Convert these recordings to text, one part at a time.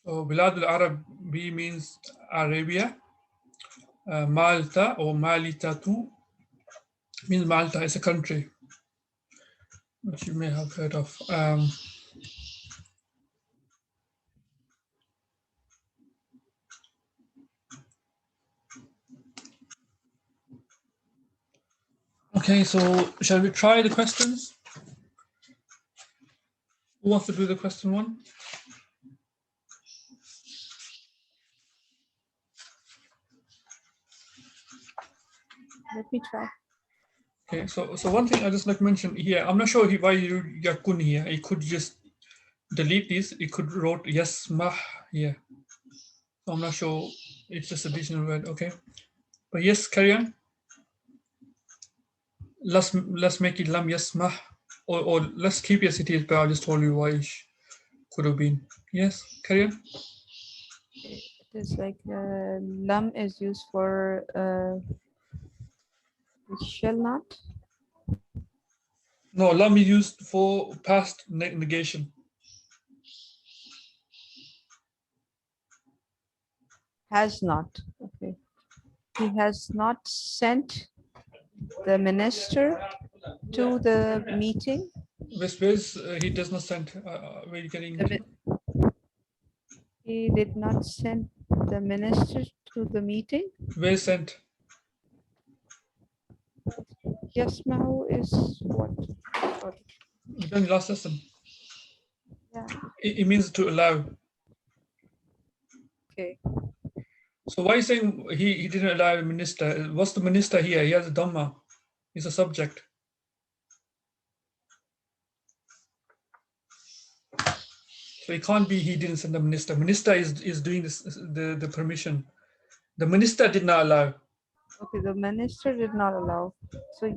So Bilad al-Arab B means Arabia. Malta or Malitatu means Malta is a country, which you may have heard of. Okay, so shall we try the questions? Who wants to do the question one? Let me try. Okay, so one thing I just like to mention here, I'm not sure why you got kun here. You could just delete this. You could wrote yasmah here. So I'm not sure. It's just additional word. Okay, but yes, carry on. Let's make it lam yasmah, or let's keep it as it is. But I just told you why it could have been. Yes, carry on. It is like lam is used for shall not. No, lam is used for past negation. Has not. Okay. He has not sent the minister to the meeting. Where's he does not send. Where are you getting into? He did not send the minister to the meeting. Where sent? Yasmahu is what? Sorry. We done last lesson. Yeah. It means to allow. Okay. So why are you saying he didn't allow the minister? What's the minister here? He has a dhamma. He's a subject. So it can't be he didn't send the minister. Minister is doing this, the permission. The minister did not allow. Okay, the minister did not allow. So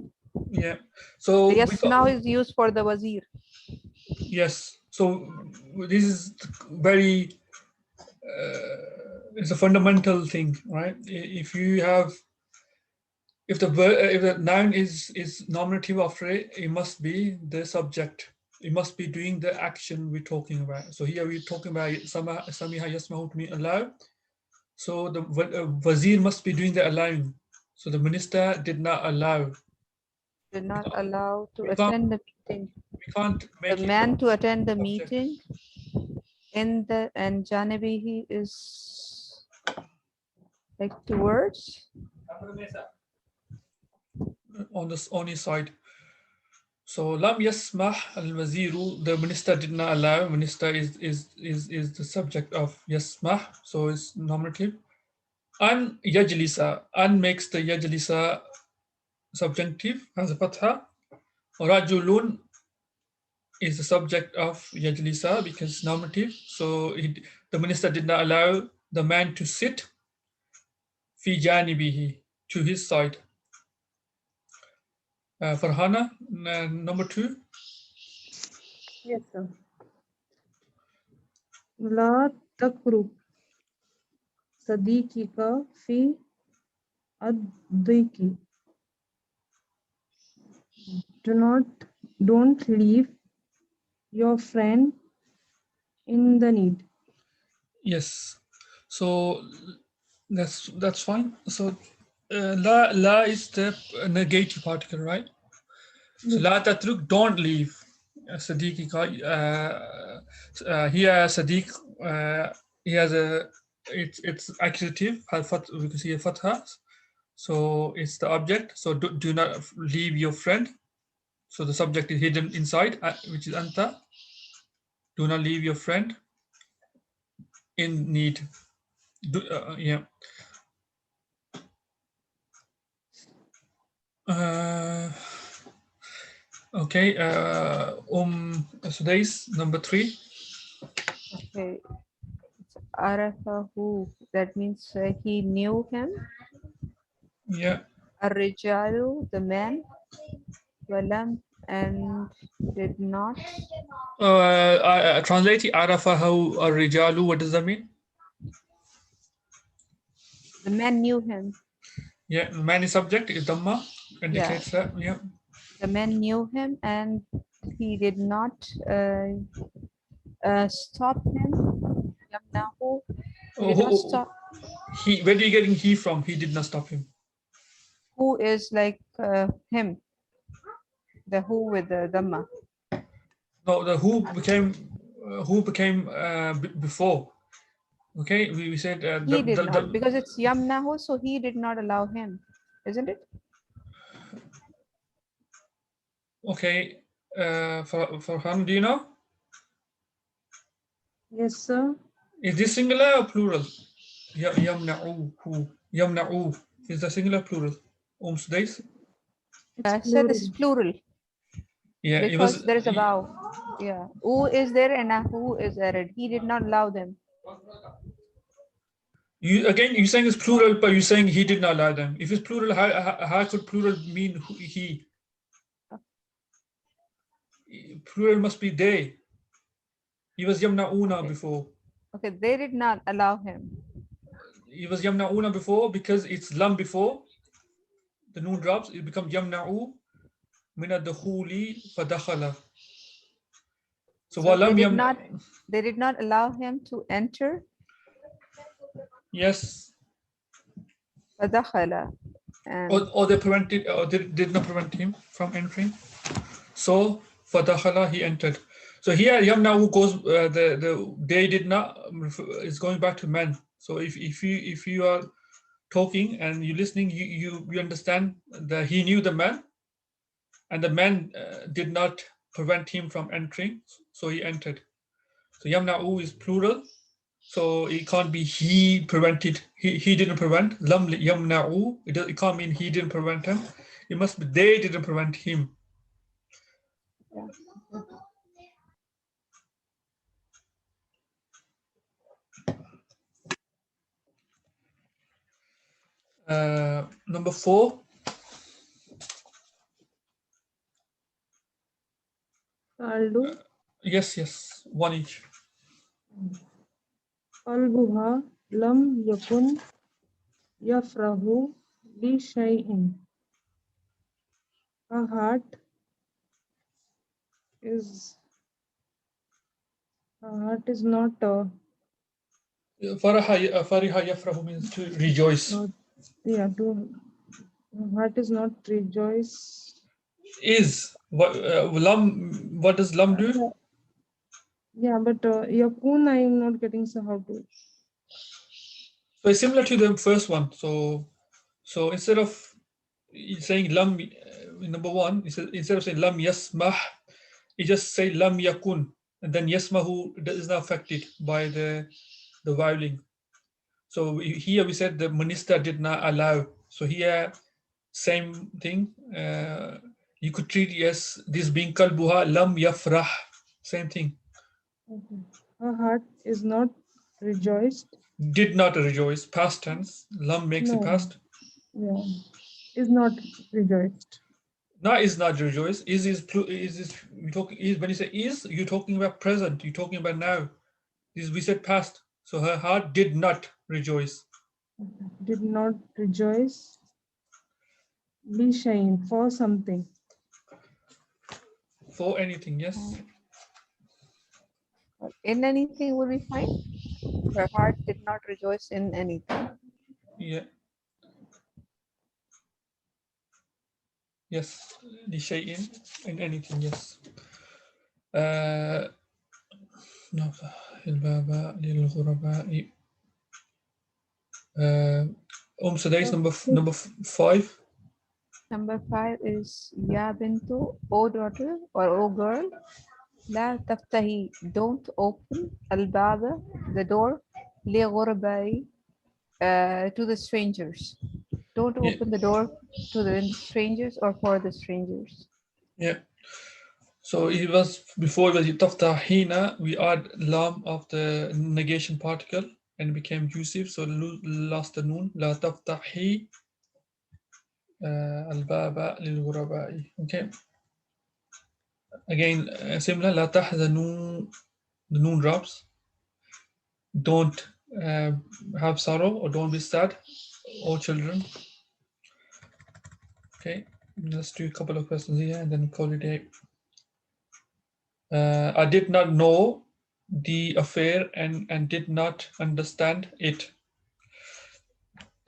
Yeah. So the yasmahu is used for the wazir. Yes. So this is very it's a fundamental thing, right? If you have if the noun is nominative after it, it must be the subject. It must be doing the action we're talking about. So here we're talking about samiha yasmahu to mean allow. So the wazir must be doing the allowing. So the minister did not allow. Did not allow to attend the meeting. We can't make the man to attend the subject. meeting. In the and janibihi is like two words. On his side. So lam yasmah al waziru, the minister did not allow. Minister is the subject of yasmah, so it's nominative. An yajlisa, an makes the yajlisa subjunctive as a fatha. Rajulun is the subject of yajlisa because it's nominative. So the minister did not allow the man to sit fi janibihi, to his side. Farhana, number 2. Yes, sir. La takrub sadiqika fi ad-diki. Don't leave your friend in the need. Yes. So that's fine. So la is the negative particle, right? So la tatruk, don't leave. Sadiq, here Sadiq, he has it's accusative. We can see a fatha. So it's the object. So do not leave your friend. So the subject is hidden inside, which is anta. Do not leave your friend in need. Yeah. Okay. Today's number 3. Okay. Arafahu, that means he knew him. Yeah. Ar-rijalu, the man. Walam, and did not. I translate arafahu ar-rijalu. What does that mean? The man knew him. Yeah, man is subject is dhamma, indicates that. Yeah. The man knew him and he did not stop him. Nahu, Oh, did not stop. he, where are you getting he from? He did not stop him. Who is like him? The who with the dhamma. No, the who became before. Okay, we said He did not, because it's yamnahu, so he did not allow him, isn't it? okay. For Han, do you know? Yes, sir. Is this singular or plural? Yamna'u. Yamna'u. Is the singular plural? Days. It's I said plural. it's plural Yeah, it because was. there is a vow. Yeah, who is there and a who is added. He did not allow them. You again. You're saying it's plural, but you're saying he did not allow them. If it's plural, how could plural mean he? Plural must be they. He was yamna'una Okay. before. Okay, they did not allow him. He was yamna'una before because it's lam before. The noon drops. It becomes yamna'u min ad-dukhuli fadakhala. So So walam yam. they did not allow him to enter. Yes. فدخل and Or they prevented, or they did not prevent him from entering. So fadakhala, he entered. So here yamna'u goes. The they did not is going back to men. So if you are talking and you're listening, you understand that he knew the man, and the man did not prevent him from entering, so he entered. So yamna'u is plural, so it can't be he prevented. He didn't prevent. Lam yamna'u. It can't mean he didn't prevent him. It must be they didn't prevent him. yeah. Number 4. Kaldu. Yes, one each. Qalbuha lam yakun yafrahu bi shay'in. Her heart is not Fariha yafrahu means to rejoice. not her heart is not rejoice. Is what does lam do? Yeah, but yakun I am not getting, so how to. So it's similar to the first one. So instead of saying lam number 1, instead of saying lam yasmah, you just say lam yakun, and then yasmahu is not affected by the vowing. So here we said the minister did not allow. So here same thing. You could treat yes this being kalbuha lam yafrah, same thing. Okay. Her heart is not rejoiced. Did not rejoice, past tense. Lam makes it No, past. yeah, is not rejoiced. No, is not rejoice. Is we talking is when you say is, you're talking about present. You're talking about now. This we said past. So her heart did not rejoice Did not rejoice. Be shame for something. for anything. Yes. In anything will be fine. Her heart did not rejoice in anything. Yeah. Yes. The in anything. Yes. No. الباب للغرباء. Today's number 5. Number 5 is Ya Bintu, O daughter or O girl. La taftahi, don't open al-baba, the door, li ghurbai, to the strangers. Don't Yeah. open the door to the strangers or for the strangers. Yeah. So it was before it was taftahina, we add lam of the negation particle and it became Jussive, so lost the noon. La taftahi al-baba lil-ghurabai. Okay. Again, similar. La tahzanu, the noon drops. Don't have sorrow or don't be sad, all children. Okay. Let's do a couple of questions here and then call it a day. I did not know the affair and did not understand it.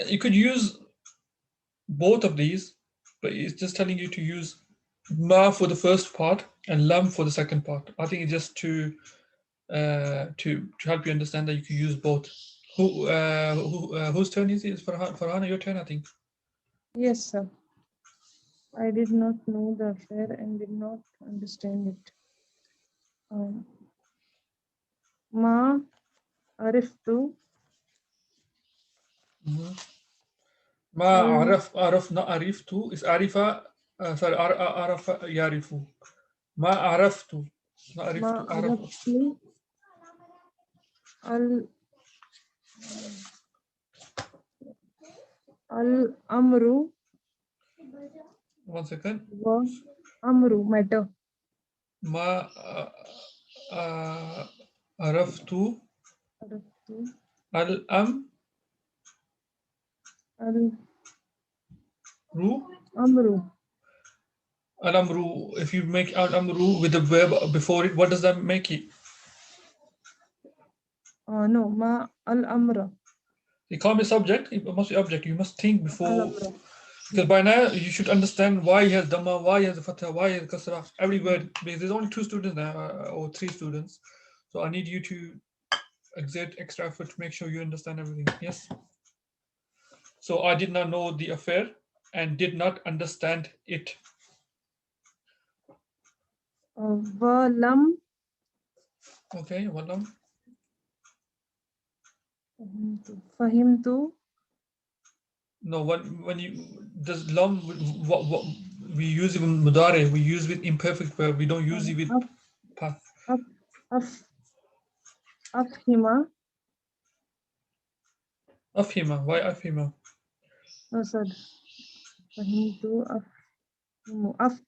You could use both of these, but it's just telling you to use ma for the first part and lam for the second part. I think it's just to help you understand that you can use both. Whose turn is it? It's Farhana, your turn, I think. Yes, sir. I did not know the affair and did not understand it. Ma ariftu ما al عرفنا عرفت is عرفة sorry عرف يعرف ما عرفت ما ma عرفت عرف araftu al amru one second wa amru matter. ما عرفت Araftu الأمر al amru. الأمر. If you make الأمر with the verb before it, what does that make it? No, ma al amra. It can't be subject, it must be object. You must think Al before, amra. because by now you should understand why he has Dhamma, why he has the Fatha, why he has Kasra, every word. Because there's only 2 students now, or 3 students. So I need you to exert extra effort to make sure you understand everything. Yes. So I did not know the affair and did not understand it. Wa lam Okay, Wallam. fahimtu No, when you does lam, what we use it with mudare, we use with imperfect verb. We don't use it with past. af afhima. Afhima. Why afhima? No, sir. Fahimtu afhimu af.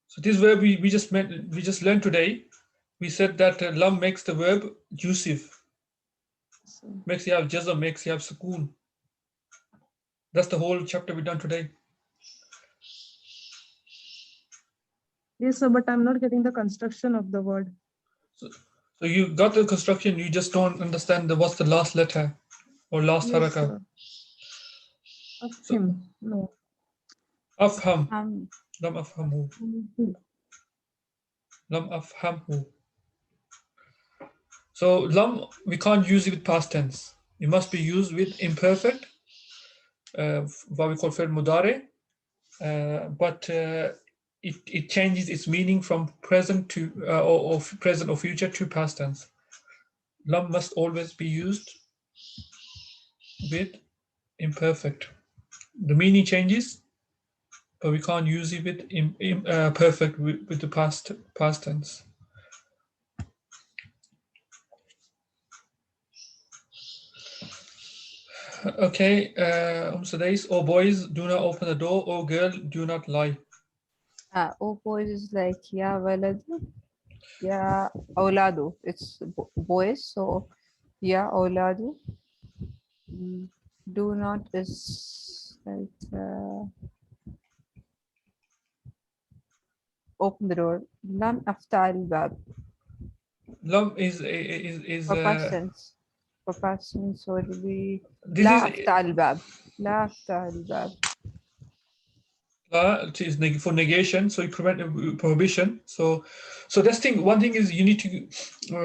So this verb we just learned today. We said that lam makes the verb Jussive, makes you have jazm, makes you have sukoon. That's the whole chapter we done today. Yes, sir, but I'm not getting the construction of the word. So you got the construction, you just don't understand what's the last letter or last Yes, haraka. sir. Afhim. No. Afham. Um, Lam afhamhu. Lam afhamhu. So lam, we can't use it with past tense. It must be used with imperfect, what we call fi'l mudare, but it changes its meaning from present to or present or future to past tense. Lam must always be used with imperfect. The meaning changes, but we can't use it with perfect with the past tense. Okay, Sadais, oh boys, do not open the door. Oh girl, do not lie. oh boys is like ya waladu, ya awladu. It's boys, so ya awladu. Do not is like open the door. Lam aftah al-bab. Lam is For past tense. For past tense, so it'll be this La is aftah al-bab. La aftah al-bab. is for negation, so you prevent prohibition. So that's thing. One thing is you need to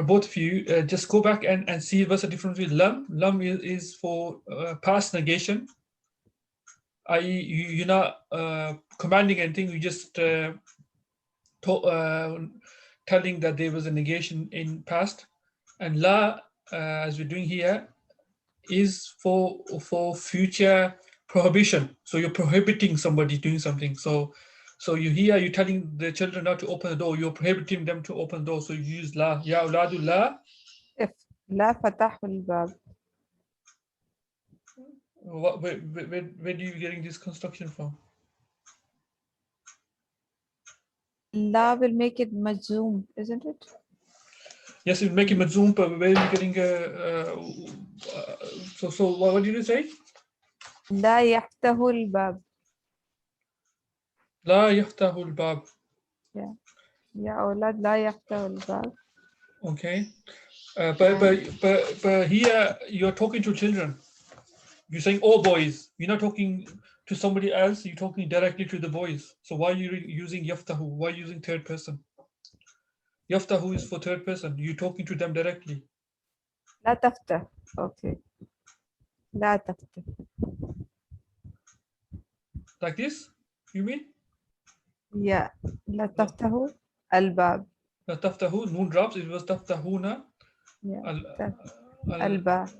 both of you just go back and see what's the difference with lam. Lam is for past negation, i.e. You're not commanding anything. You just telling that there was a negation in past, and la, as we're doing here, is for future prohibition. So you're prohibiting somebody doing something. So you here you're telling the children not to open the door. You're prohibiting them to open the door. So you use la. Ya uladu la. If La fatahu al-bab. Where do you getting this construction from? La will make it majzoom, isn't it? Yes, it make it mazzoom, but where are you getting so what did you say? La yaftahu al-bab. La yaftahu al-bab. Yeah. Ya awlad la yaftahu al-bab. Okay. And But here you're talking to children. You're saying all boys. You're not talking to somebody else. You're talking directly to the boys. So why are you using yaftahu? Why are you using third person? Yaftahu is for third person. You're talking to them directly. لا تفتح. Okay. لا تفتح. Like this? You mean? Yeah. لا لا. تفتحوا الباب. تفتحu, noon drops. It was taftahuna. Yeah. Al, al, الباب.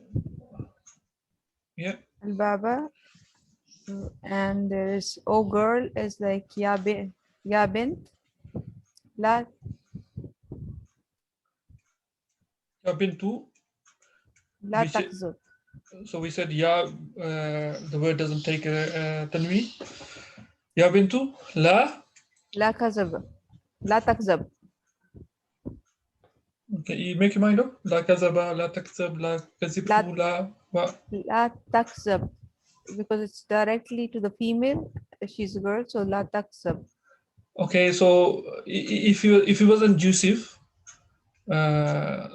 yeah. الباب. And there's oh girl is like يا بنت لا Ya bintu. لا Which, تكذب. so we said ya. The word doesn't take a tanween. Ya bintu. La. لا كذب. لا تكذب. Okay, you make your mind up. La kazaba, la takzab, la kazibtu, لا la. Wa. لا تكذب because it's directly to the female. She's a girl, so لا تكذب. Okay, so if he wasn't Jussive, uh,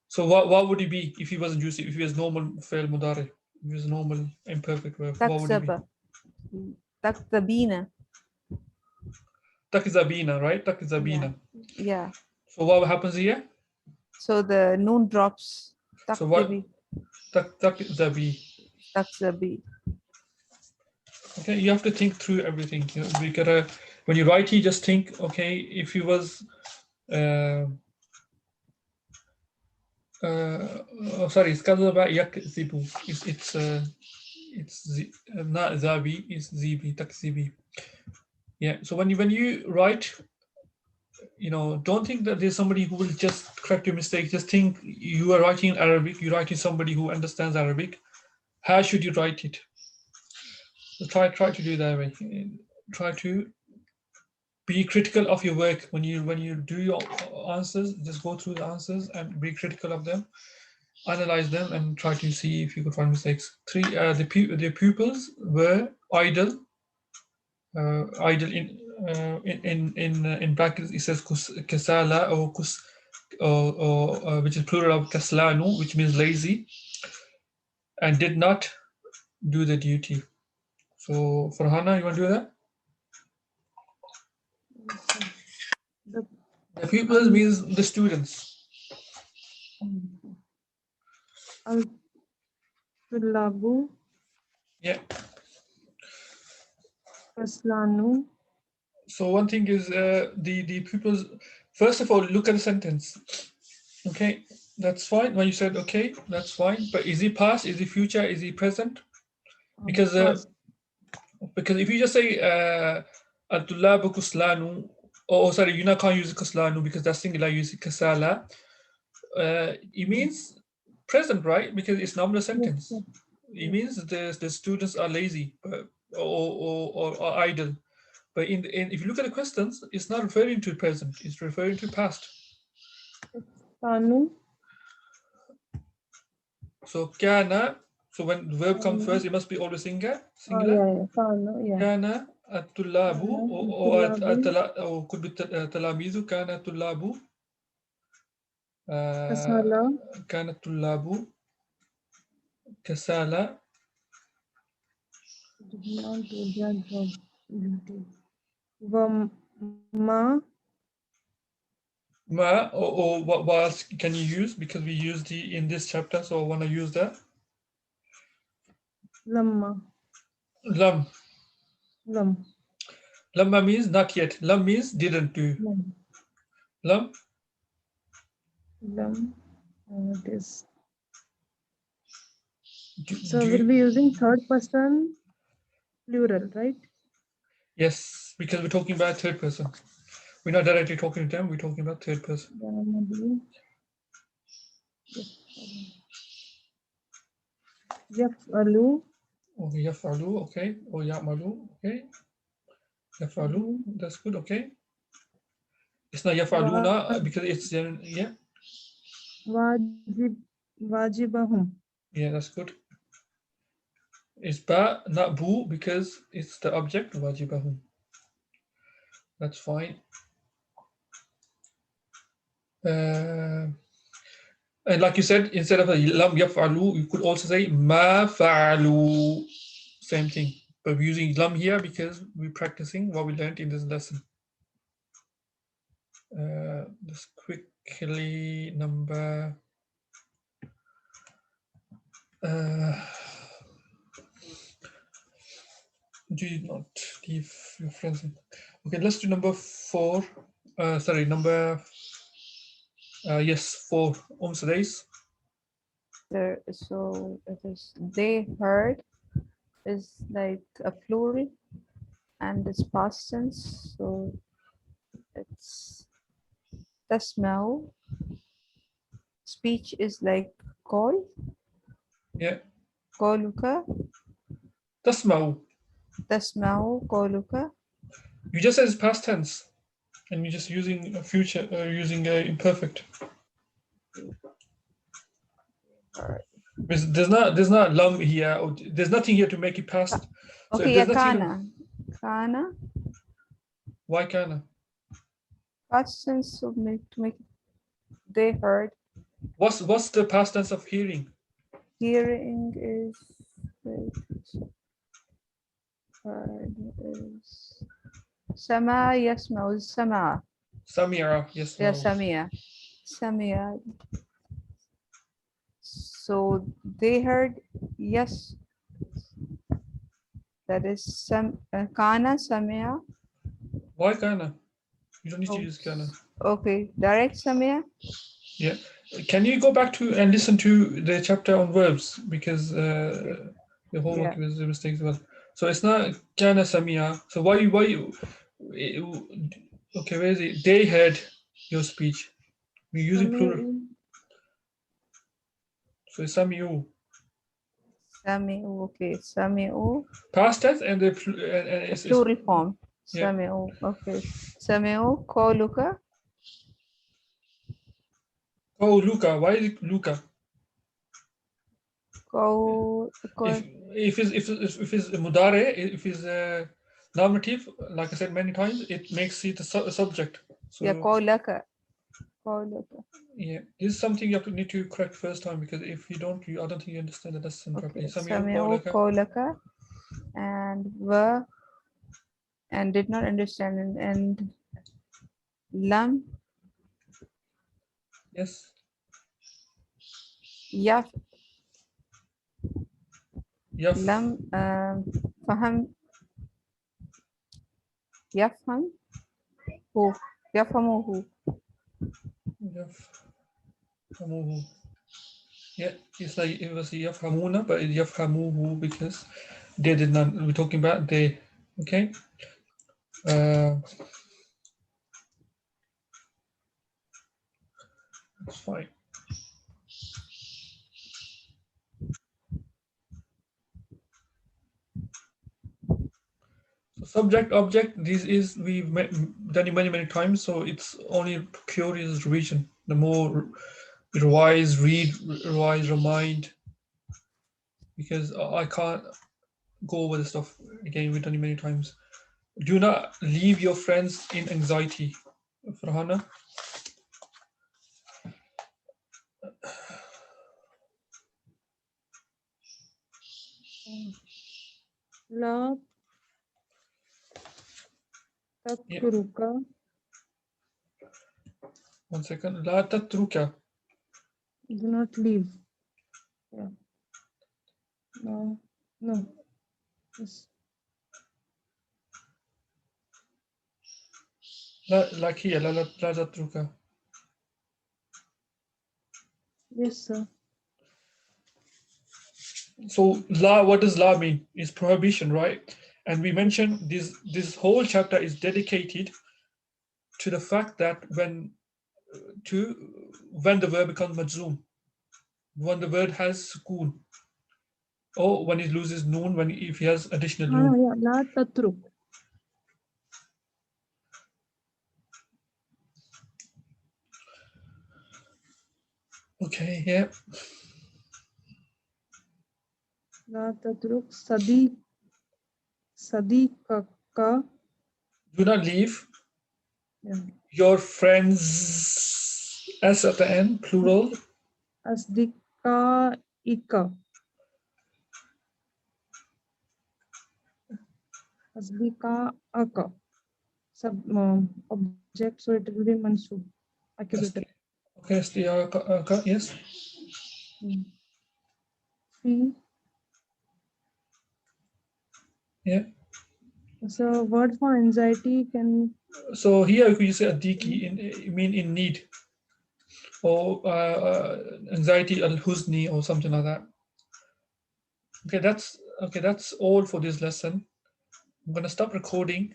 so what would he be if he wasn't Jussive? If he was normal fail mudari, if he was normal imperfect verb, what would he be? تكذب. تكذبين. Takzabina, right? Yeah. Takzabina. Yeah. So what happens here? So the noon drops. So what? تكذبي. Takzabi. تكذبي. Okay, you have to think through everything. We gotta, when you write, you just think. Okay, if he was. Oh, sorry, it's kazaba yakzibu. It's not zabi. It's zibi. Takzibi. Yeah. So when you write, don't think that there's somebody who will just correct your mistake. Just think you are writing in Arabic. You're writing somebody who understands Arabic. How should you write it? So try to do that way. Try to be critical of your work when you do your answers. Just go through the answers and be critical of them, analyze them, and try to see if you could find mistakes. Three, the pupils were idle. Idle in brackets it says kasala or kus or which is plural of kaslanu, which means lazy, and did not do the duty. So Farhana, you want to do that? The The pupils means the students. al-tullabu Yeah. kaslanu. So one thing is the pupils. First of all, look at the sentence. Okay, that's fine. When you said okay, that's fine. But is he past? Is he future? Is he present? Because Past. if you just say al-tullabu kuslanu, oh sorry, you not can't use kuslanu because that's singular. Use kasala. It means present, right? Because it's nominal sentence. Yes. It means the students are lazy or idle. But if you look at the questions, it's not referring to present, it's referring to past. Kanu. So kana, so when the verb comes first, it must be always singular. Yeah. Kanu. Yeah. Kana at-tullabu or could be talamizu. Kana at-tullabu. Kasala. Kana at-tullabu kasala. Did not do their job. Ma. Ma or what else can you use? Because we used the in this chapter, so I want to use that. Lamma. Lam. Lam. Lamma means not yet. Lam means didn't do. Lam. Lam. It is. So Do we'll be using third person plural, right? Yes, because we're talking about third person. We're not directly talking to them, we're talking about third person. Yaf'alu. Okay, yafalu, okay. Or yamalu, okay. Yafalu, that's good, okay. It's not yafaluna because it's, yeah. Wajibahum. Yeah, that's good. It's ba, not bu, because it's the object, wajibahum. That's fine. And like you said, instead of lam yaf'alu, you could also say ma fa'alu. Same thing. But we're using lam here because we're practicing what we learned in this lesson. Just quickly, number. Do not leave your friends in. Okay, let's do number 4. Sorry, number. Yes, 4. Days. There, so it is they heard is like a plural and it's past tense. So it's tasma'u. Speech is like call, Yeah. قولك. Tasma'u. tasma'u قولك. You just said it's past tense, and you're just using a future, using a imperfect. There's not lam here, or there's nothing here to make it past. So Okay, if yeah, there's nothing, kana. why kana? Past tense to make they heard. What's the past tense of hearing? Hearing is heard is sama yasma'u sama. Samira, yes, Yeah, no. samia. Samia. So they heard yes. That is some kana samia. Why kana? You don't need to Oh, use kana. okay, direct samia. Yeah. Can you go back to and listen to the chapter on verbs, because the homework Yeah. was a mistake as well. So it's not kana samia. So why okay, where is it? They heard your speech. We use it plural. Sami'u. So it's samiu. Sami'u. Okay, sami'u. Past tense and the it's Plural form. yeah. Sami'u. Okay. Sami'u qawluka. Oh, Luca. Why is it Luca? Qaw. If it's mudare, if it's normative, like I said many times, it makes it a subject. So Yeah, qawlaka. Qawlaka. yeah, this is something you need to correct first time, because if you don't, I don't think you understand the lesson properly. Okay. Sami'u Sami'u qawlaka. qawlaka. And wa and did not understand and lam Yes. yaf Yaf. lam faham yafham who yafhamuhu. Yafhamuhu. Yeah, it's like it was yafhamuna, but it's yafhamuhu because they did not. We're talking about they. Okay. That's fine. So subject object. This is we've done it many times. So it's only curious revision. The more revise, read, revise, remind. Because I can't go over the stuff again. We've done it many times. Do not leave your friends in anxiety. Farhana. La Yeah. tatruka. 1 second. La tatruka. Do not leave. Yeah. No. No. Yes. Like here. La tatruka. Yes, sir. So la, what does la mean? It's prohibition, right? And we mentioned this whole chapter is dedicated to the fact that when the verb becomes majzoom, when the word has sukoon, or when it loses noon, when if he has additional noon. Yeah. La tatruk. Okay, yeah. La tatruk sadiqaka. Do not leave Yeah. your friends S at the end, plural. Asdika Asdika sub object, so it will be mansub accusative. Okay, yes. Fi. Yeah. So word for anxiety can So here you say adiki mean in need, or anxiety al huzni or something like that. Okay, that's all for this lesson. I'm gonna stop recording.